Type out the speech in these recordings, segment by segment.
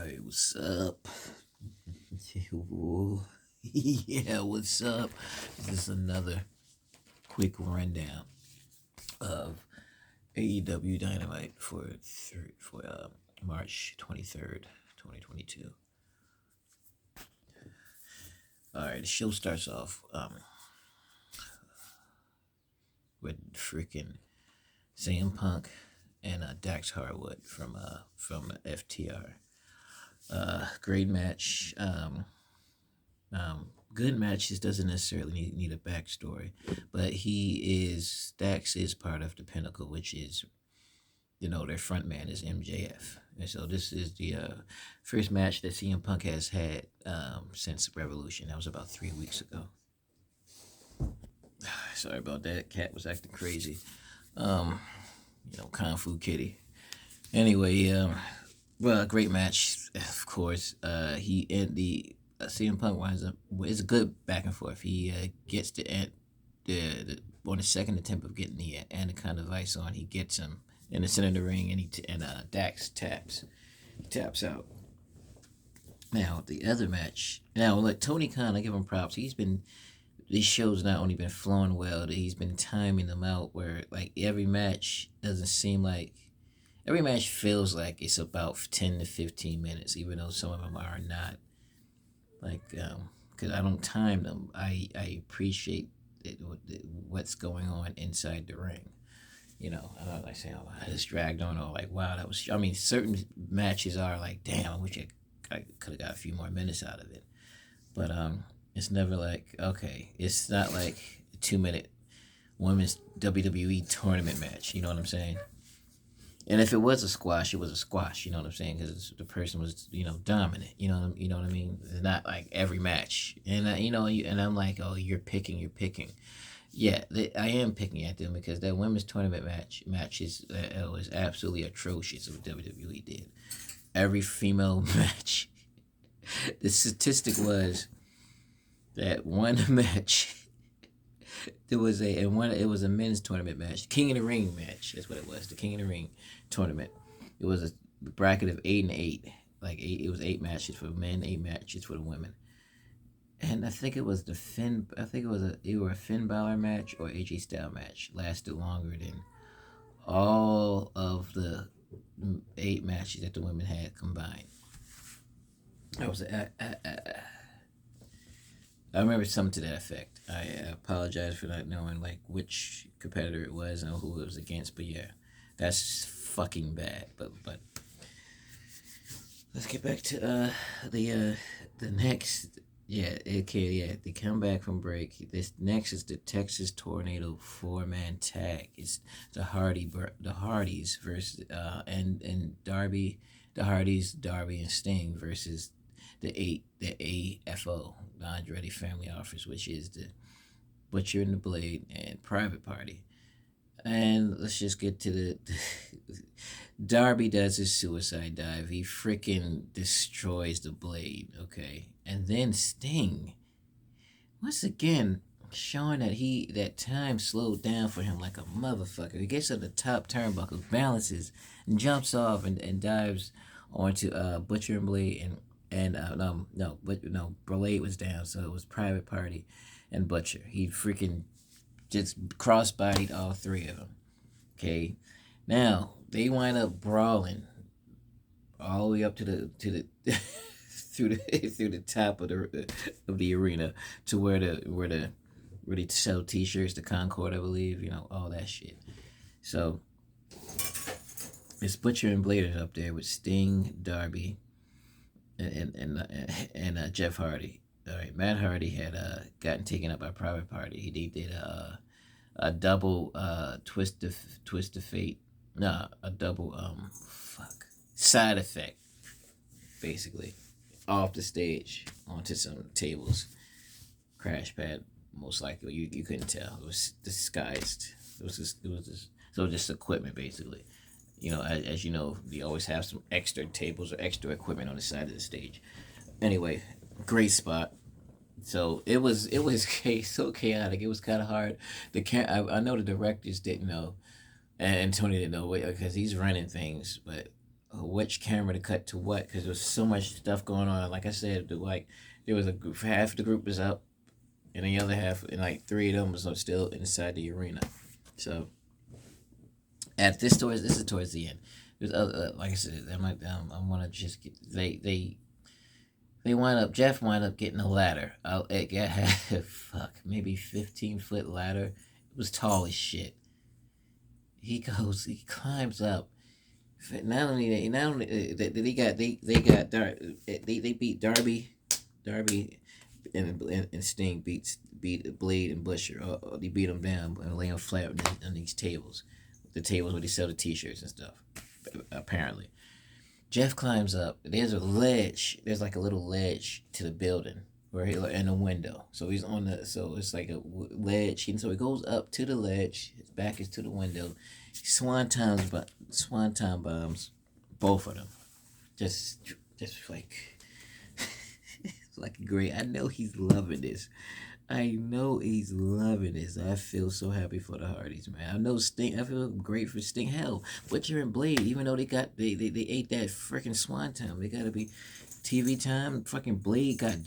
Alright, what's up? Ooh, yeah, what's up? This is another quick rundown of AEW Dynamite for March 23rd, 2022. Alright, the show starts off with freaking CM Punk and Dax Harwood from FTR. Great match. Good matches doesn't necessarily need a backstory, but Dax is part of the Pinnacle, which is their front man is MJF, and so this is the first match that CM Punk has had since Revolution. That was about 3 weeks ago. Sorry about that. Cat was acting crazy. Kung Fu Kitty. Anyway, well, great match, of course. He and the CM Punk winds up. It's a good back and forth. He gets the on the second attempt of getting the anaconda vice on. He gets him in the center of the ring, and Dax taps out. Now the other match. Now look, Tony Khan, I give him props. These shows not only been flowing well, he's been timing them out where like every match feels like it's about 10 to 15 minutes, even though some of them are not. Because I don't time them. I appreciate what's going on inside the ring. I don't like saying, oh, this dragged on, or like, wow, that was. I mean, certain matches are like, damn, I wish I could have got a few more minutes out of it. But it's never like, okay, it's not like a 2 minute women's WWE tournament match. You know what I'm saying? And if it was a squash, it was a squash. You know what I'm saying? Because the person was, dominant. You know what I mean? It's not like every match. And and I'm like, oh, you're picking. Yeah, I am picking at them because that women's tournament match was absolutely atrocious. What WWE did. Every female match. The statistic was that one match. It was a men's tournament match, King of the Ring match. That's what it was, the King of the Ring tournament. It was a bracket of 8 and 8, like eight. It was 8 matches for men, 8 matches for the women. And I think it was either a Finn Balor match or AJ Styles match lasted longer than all of the 8 matches that the women had combined. That was I remember something to that effect. I apologize for not knowing like which competitor it was and who it was against, but yeah, that's fucking bad. But let's get back to the next. Yeah, okay, yeah. They come back from break. This next is the Texas Tornado 4-man tag. It's the Hardys versus and Darby, the Hardys, Darby and Sting versus the AFO, the Andretti Family Office, which is the Butcher and the Blade and Private Party. And let's just get to the Darby does his suicide dive. He freaking destroys the Blade, okay? And then Sting, once again, showing that time slowed down for him like a motherfucker. He gets to the top turnbuckle, balances, and jumps off and dives onto Butcher and Blade Blade was down, so it was Private Party and Butcher. He freaking just cross-bodied all 3 of them. Okay, now they wind up brawling all the way up to the through the top of the arena to where they sell T-shirts, the Concord, I believe. All that shit. So it's Butcher and Blade up there with Sting, Darby, and Jeff Hardy. All right, Matt Hardy had gotten taken up by Private Party. He did a double twist of fate. Nah, a double side effect, basically, off the stage onto some tables. Crash pad, most likely. You couldn't tell. It was disguised. It was just equipment, basically. As you know, they always have some extra tables or extra equipment on the side of the stage. Anyway, great spot. So it was so chaotic. It was kind of hard. I know the directors didn't know, and Tony didn't know because he's running things. But which camera to cut to what because there was so much stuff going on. Like I said, there was a group, half the group was up, and the other half, and like three of them was still inside the arena. So at this is towards the end. There's other, like I said, I'm gonna just get, they wind up Jeff wind up getting a ladder. It got fuck maybe 15-foot ladder. It was tall as shit. He climbs up. Not only that they beat Darby and Sting beat Blade and Busher. They beat them down and lay them flat on these tables, the tables where they sell the T-shirts and stuff. Apparently, Jeff climbs up. There's a ledge. There's like a little ledge to the building where he in a window. So he's on the. So it's like a ledge, and so he goes up to the ledge. His back is to the window. Swanton bombs, both of them. Just like, it's like great. I know he's loving this. I feel so happy for the Hardys, man. I know Sting. I feel great for Sting. Hell, Butcher and Blade, even though they ate that freaking Swanton, they gotta be TV time. Fucking Blade got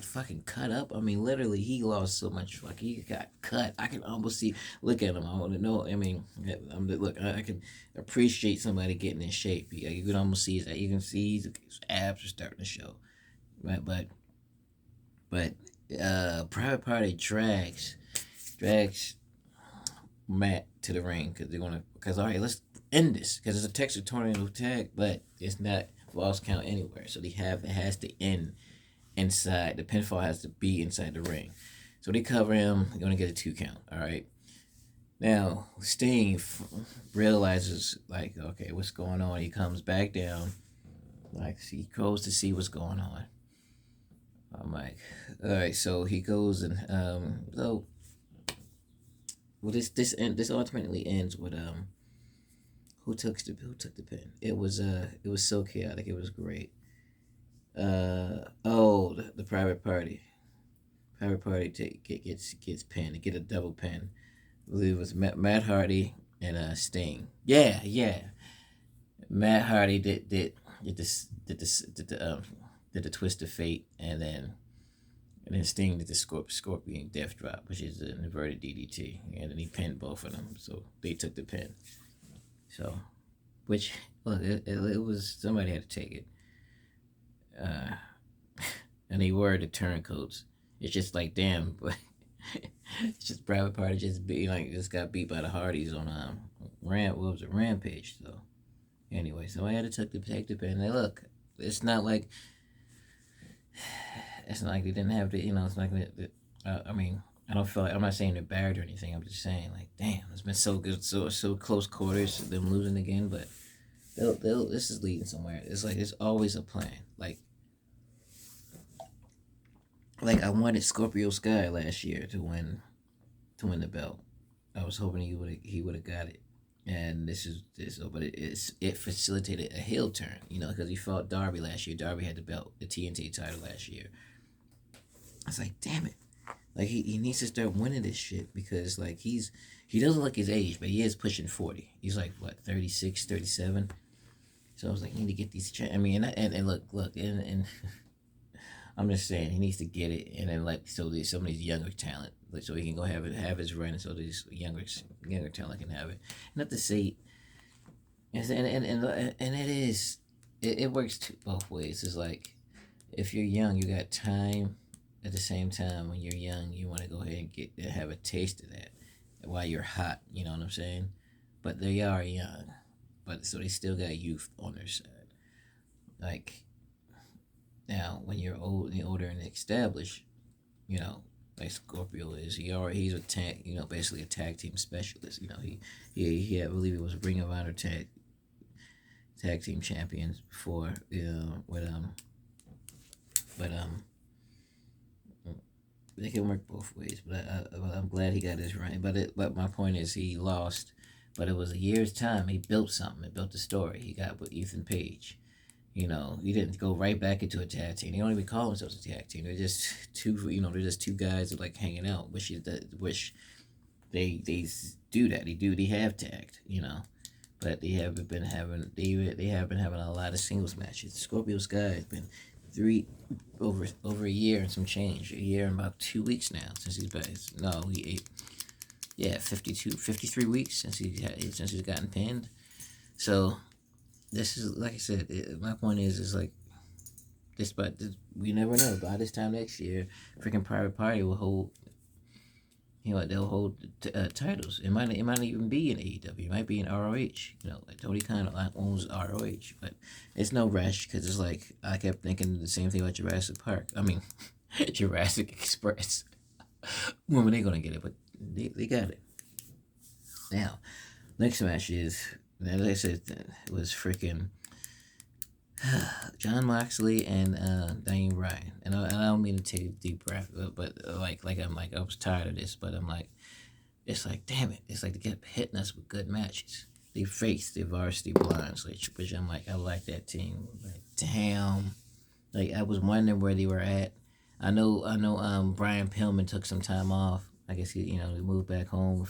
fucking cut up. I mean, literally, he lost so much. Fuck, he got cut. I can almost see. Look at him. I want to know. I mean, I can appreciate somebody getting in shape. You can almost see that. You can see his abs are starting to show. Right, but Private Party drags Matt to the ring because all right, let's end this because it's a Texas tornado tag, but it's not false count anywhere. So it has to end inside. The pinfall has to be inside the ring. So they cover him. They're gonna get a 2 count. All right. Now Sting realizes like, okay, what's going on? He comes back down. Like he goes to see what's going on. I'm like, all right. So he goes and well, this ultimately ends with who took the pin? It was so chaotic. It was great. The Private Party. Private Party gets pinned. They get a double pin. I believe it was Matt Hardy and Sting. Yeah. Matt Hardy did the twist of fate, and then Sting did the scorpion death drop, which is an inverted DDT, and then he pinned both of them. So they took the pin. So, which look, it was somebody had to take it. And they were the turncoats. It's just like damn, but it's just Private Party just got beat by the Hardys on Rampage. So anyway, so I had to take the pin. And look, it's not like they didn't have the it's like I mean. I don't feel like I'm not saying they're bad or anything. I'm just saying like, damn, it's been so good, so close quarters. Them losing again, but this is leading somewhere. It's like it's always a plan. Like I wanted Scorpio Sky last year to win the belt. I was hoping he would have got it, and but it facilitated a heel turn. Because he fought Darby last year. Darby had the belt, the TNT title last year. I was like, damn it. Like, he needs to start winning this shit because, like, he doesn't look his age, but he is pushing 40. He's like, what, 36, 37? So I was like, you need to get these... I mean, and look, and I'm just saying, he needs to get it, and then, like, so there's some of these younger talent, like, so he can go have his run, and so these younger talent can have it. Not to say... And it works both ways. It's like, if you're young, you got time... At the same time, when you're young, you want to go ahead and have a taste of that while you're hot. You know what I'm saying? But they are young, so they still got youth on their side. Like now, when you're older and established, like Scorpio is, he's a tag, basically a tag team specialist. He I believe he was Ring of Honor tag team champions before. They can work both ways, but I'm glad he got his run. But my point is, he lost, but it was a year's time. He built something. He built a story. He got with Ethan Page. He didn't go right back into a tag team. They don't even call themselves a tag team. They're just two. They're just two guys that like hanging out. Wish they do that. They have tagged. but they have been having a lot of singles matches. Scorpio Sky has been three over a year and some change, a year and about 2 weeks now since he's been. No, he ate. Yeah, 53 weeks since he's gotten pinned. So this is like I said. My point is like this, but we never know. By this time next year, freaking Private Party will hold. They'll hold titles. It might even be in AEW. It might be in ROH. Like Tony Khan owns ROH, but it's no rush because it's like I kept thinking the same thing about Jurassic Park. I mean, Jurassic Express. When are they gonna get it? But they got it. Now, next match is, as I said, it was freaking John Moxley and Daniel Bryan, and I don't mean to take a deep breath, but I was tired of this, but I'm like, it's like, damn it, it's like they kept hitting us with good matches. They faced the Varsity Blondes, which I'm like, I like that team. Like, damn, like I was wondering where they were at. I know. Brian Pillman took some time off. I guess he moved back home.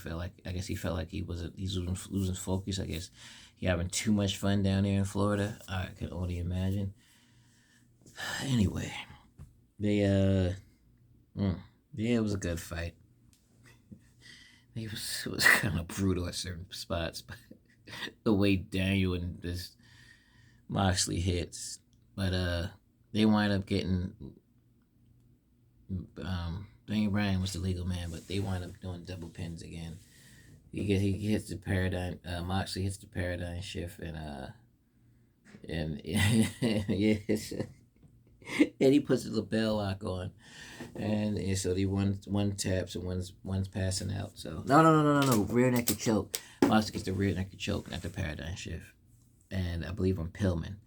I guess he felt like he's losing focus. I guess he having too much fun down there in Florida. I can only imagine. Anyway, yeah, it was a good fight. It was kind of brutal at certain spots, but the way Daniel and this Moxley hits, but they wind up getting. Daniel Bryan was the legal man, but they wind up doing double pins again. He hits the paradigm. Moxley hits the paradigm shift, and yes, and he puts the lapel lock on, and so the one taps and one's passing out. So no, rear naked choke. Moxley gets the rear naked choke, not the paradigm shift, and I believe on Pillman,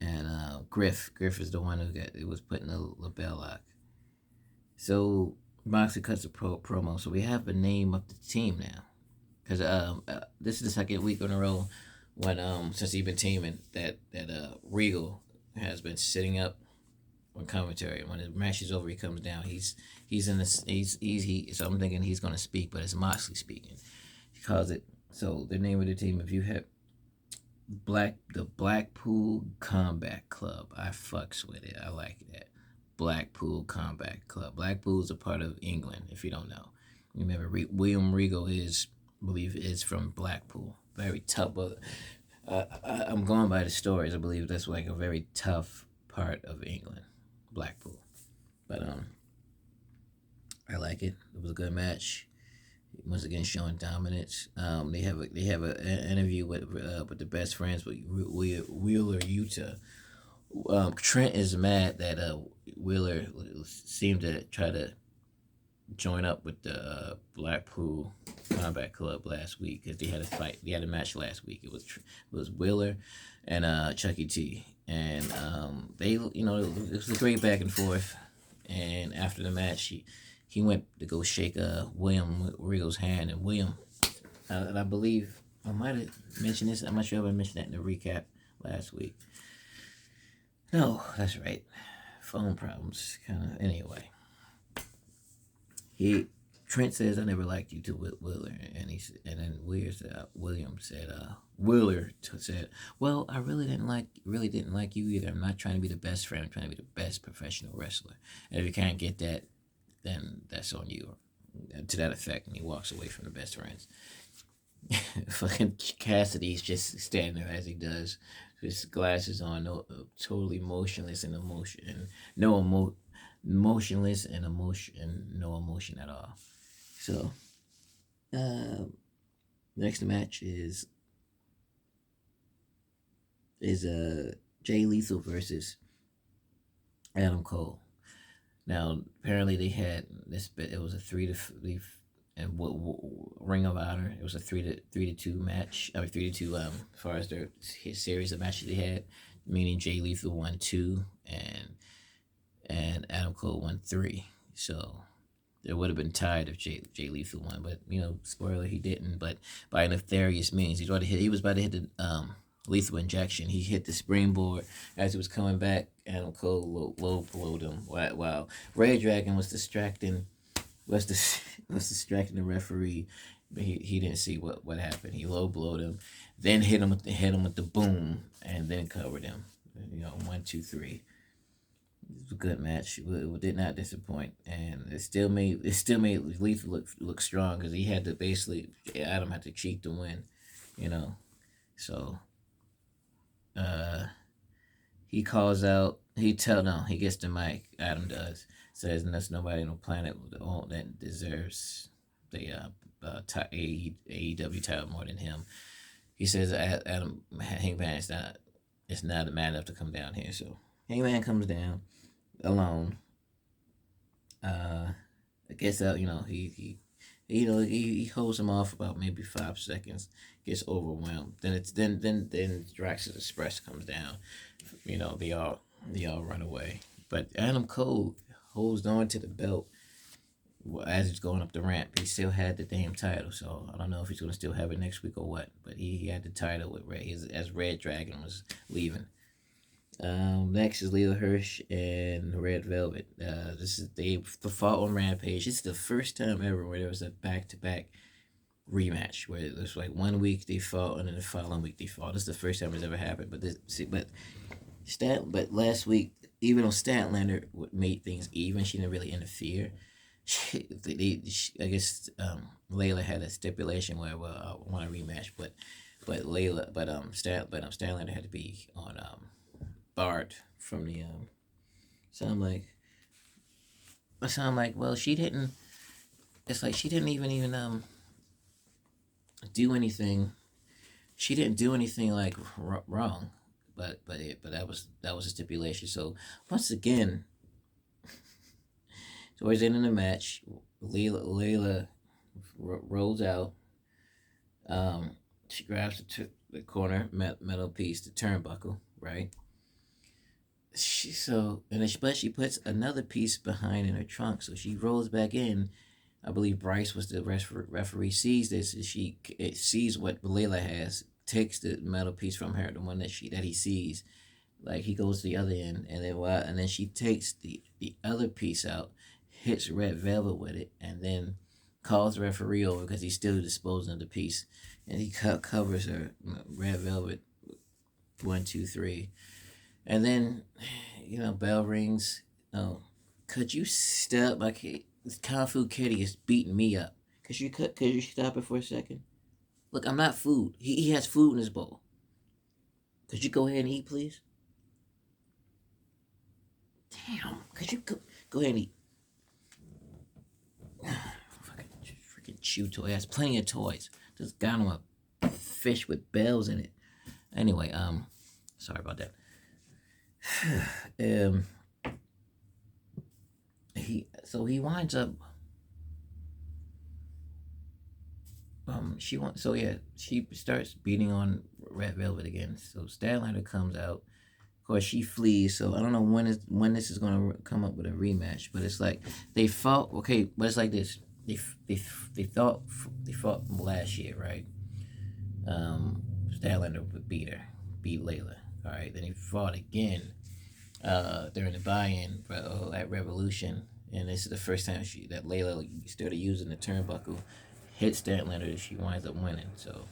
and Griff is the one who was putting the lapel lock. So Moxley cuts a promo. So we have a name of the team now, because this is the second week in a row when since he's been teaming that Regal has been sitting up on commentary. When the match is over, he comes down. He's in this. So I'm thinking he's gonna speak, but it's Moxley speaking. He calls it. So the name of the team, if you have the Blackpool Combat Club, I fucks with it. I like that. Blackpool Combat Club. Blackpool is a part of England, if you don't know. Remember, William Regal is from Blackpool. Very tough, but I'm going by the stories. I believe that's like a very tough part of England, Blackpool. But I like it. It was a good match. Once again, showing dominance. They have an interview with the best friends with Wheeler Utah. Trent is mad that Wheeler seemed to try to join up with the Blackpool Combat Club last week because they had a fight. They had a match last week. It was Wheeler and Chucky T, and they it was a great back and forth. And after the match, he went to go shake William Regal's hand, and William, and I believe I might have mentioned this. I'm not sure if I mentioned that in the recap last week. No, that's right. Phone problems, kind of. Anyway, Trent says, "I never liked you to Wheeler," and then William said, Wheeler said, "Well, I really didn't like you either. I'm not trying to be the best friend. I'm trying to be the best professional wrestler. And if you can't get that, then that's on you." To that effect, and he walks away from the best friends. Fucking Cassidy's just standing there as he does. His glasses on, totally motionless and motionless and no emotion at all. So, next match is Jay Lethal versus Adam Cole. Now, apparently they had this bit. It was a 3-3 and Ring of Honor. It was a 3-2 match. 3-2 as far as their series of matches they had, meaning Jay Lethal won 2 and Adam Cole won 3. So it would have been tied if Jay Lethal won, but spoiler, he didn't. But by nefarious means, he was about to hit the lethal injection. He hit the springboard as he was coming back. Adam Cole low blowed him. Wow. Ray Dragon was distracting the referee, but he didn't see what happened. He low blowed him, then hit him with the boom, and then covered him. 1, 2, 3. It was a good match. It did not disappoint, and it still made Lethal look strong because he had to basically Adam had to cheat to win, you know. So uh, he calls out. He gets the mic. Adam does, says there's nobody on the planet that deserves the AEW title more than him. He says Adam Hangman is not man enough to come down here. So Hangman comes down alone. I guess he holds him off about maybe 5 seconds. Gets overwhelmed. Then Drax's Express comes down. They all run away. But Adam Cole holds on to the belt as he's going up the ramp. He still had the damn title, so I don't know if he's gonna still have it next week or what. But he had the title with Red as Red Dragon was leaving. Next is Leo Hirsch and Red Velvet. This is they fought on Rampage. It's the first time ever where there was a back-to-back rematch where it was like 1 week they fought and then the following week they fought. This is the first time it's ever happened. But last week, even though Statlander made things even, she didn't really interfere. I guess Layla had a stipulation where I want a rematch, but Statlander had to be on barred from the so I'm like well she didn't it's like she didn't even do anything. She didn't do anything like wrong, but that was a stipulation. So once again, towards the end of the match, Layla rolls out. She grabs the corner metal piece, the turnbuckle, right? But she puts another piece behind in her trunk, so she rolls back in. I believe Bryce was the referee. Sees this, and sees what Layla has. Takes the metal piece from her, the one that he sees. Like he goes to the other end, and then she takes the other piece out, hits Red Velvet with it, and then calls the referee over because he's still disposing of the piece, and he covers her Red Velvet 1, 2, 3. And then, bell rings. Oh, could you stop? Kung Fu Kitty is beating me up. Could you stop it for a second? Look, I'm not food. He has food in his bowl. Could you go ahead and eat, please? Damn. Could you go ahead and eat? Fucking freaking chew toy. He has plenty of toys. Just got him a fish with bells in it. Anyway, sorry about that. He winds up she starts beating on Red Velvet again. So Statlander comes out. Of course she flees, so I don't know when this is gonna come up with a rematch, but it's like they fought but it's like this. They fought last year, right? Statlander beat Layla. All right, then he fought again during the buy-in at Revolution, and this is the first time that Layla started using the turnbuckle, hit Statlander, she winds up winning. So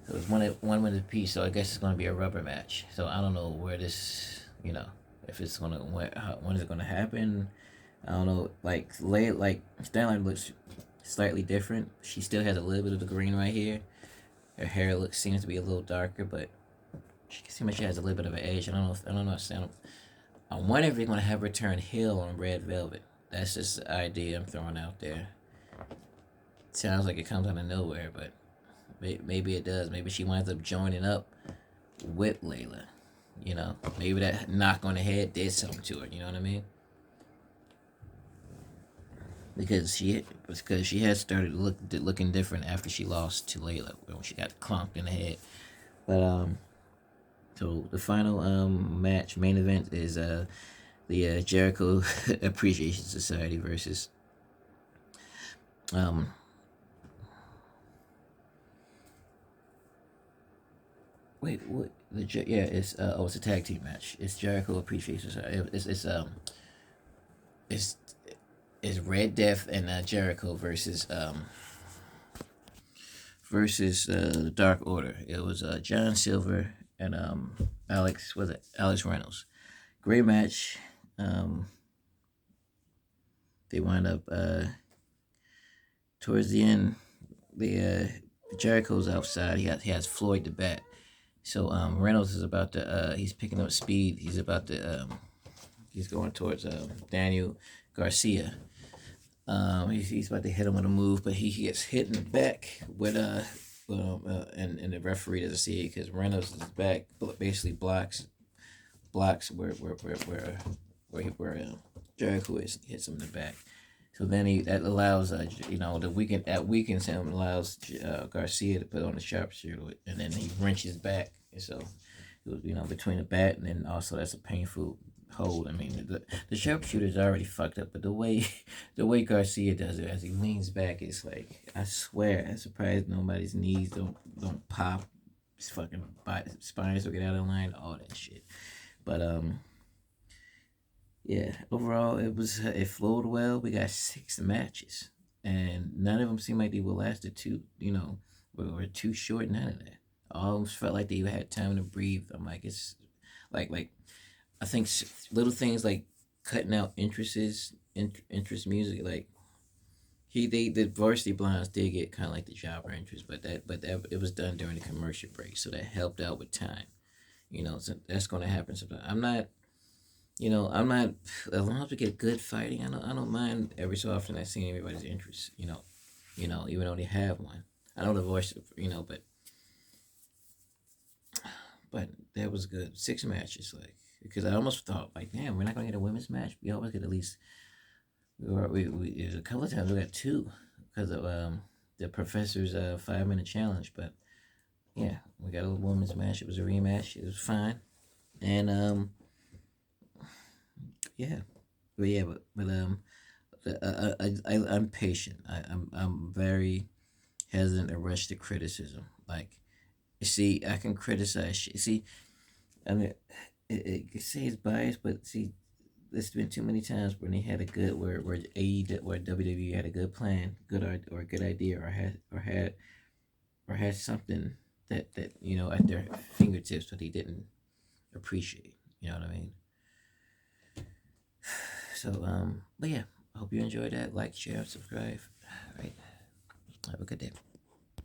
it was one win apiece. So I guess it's gonna be a rubber match. So I don't know where this, if it's when is it gonna happen? I don't know. Like Statlander looks slightly different. She still has a little bit of the green right here. Her hair seems to be a little darker, but she seems like she has a little bit of an edge. I don't know. I wonder if they're gonna have her turn heel on Red Velvet. That's just the idea I'm throwing out there. Sounds like it comes out of nowhere, but maybe it does. Maybe she winds up joining up with Layla. Maybe that knock on the head did something to her. You know what I mean? Because she has started looking different after she lost to Layla when she got clunked in the head. But so the final main event is the Jericho Appreciation Society versus wait, what? It's it's a tag team match. It's Jericho Appreciation Society. It's Red Death and Jericho versus versus the Dark Order. It was John Silver and Alex Reynolds. Great match. Um, they wind up towards the end. Jericho's outside. He has Floyd to bat. So Reynolds is about to he's picking up speed. He's going towards Daniel Garcia. He's about to hit him with a move, but he gets hit in the back with and the referee doesn't see it because Reynolds' back basically blocks where Jericho hits him in the back. So then that allows the weekend that weakens him, allows Garcia to put on the sharpshooter, and then he wrenches back. And so it was between the bat and then also that's a painful hold. I mean the sharpshooter's already fucked up, but the way Garcia does it as he leans back, it's like I swear I'm surprised nobody's knees don't pop. His fucking spines will get out of line, all that shit. But yeah, overall it flowed well. We got 6 matches, and none of them seemed like they were lasted too. Were too short. None of that. All of them felt like they had time to breathe. I'm like it's like I think little things like cutting out interest music like the Varsity Blondes did get kind of like the jobber interest, but that it was done during the commercial break, so that helped out with time. So that's going to happen sometimes. I'm not. As long as we get good fighting, I don't mind every so often I see everybody's interest. Even though they have one. I know the voice. But that was good. 6 matches, like because I almost thought like, damn, we're not gonna get a women's match. We always get at least. There's a couple of times we got 2 because of the professor's 5-minute challenge, but yeah, we got a women's match. It was a rematch. It was fine, and yeah, I'm patient. I'm very hesitant to rush to criticism. Like, you see, I can criticize shit. See, I mean, it say it's biased, but see, there's been too many times when they had a good where WWE had a good plan, or a good idea, or had something that at their fingertips, but they didn't appreciate. You know what I mean? So but yeah, I hope you enjoyed that. Like, share, subscribe. All right, have a good day.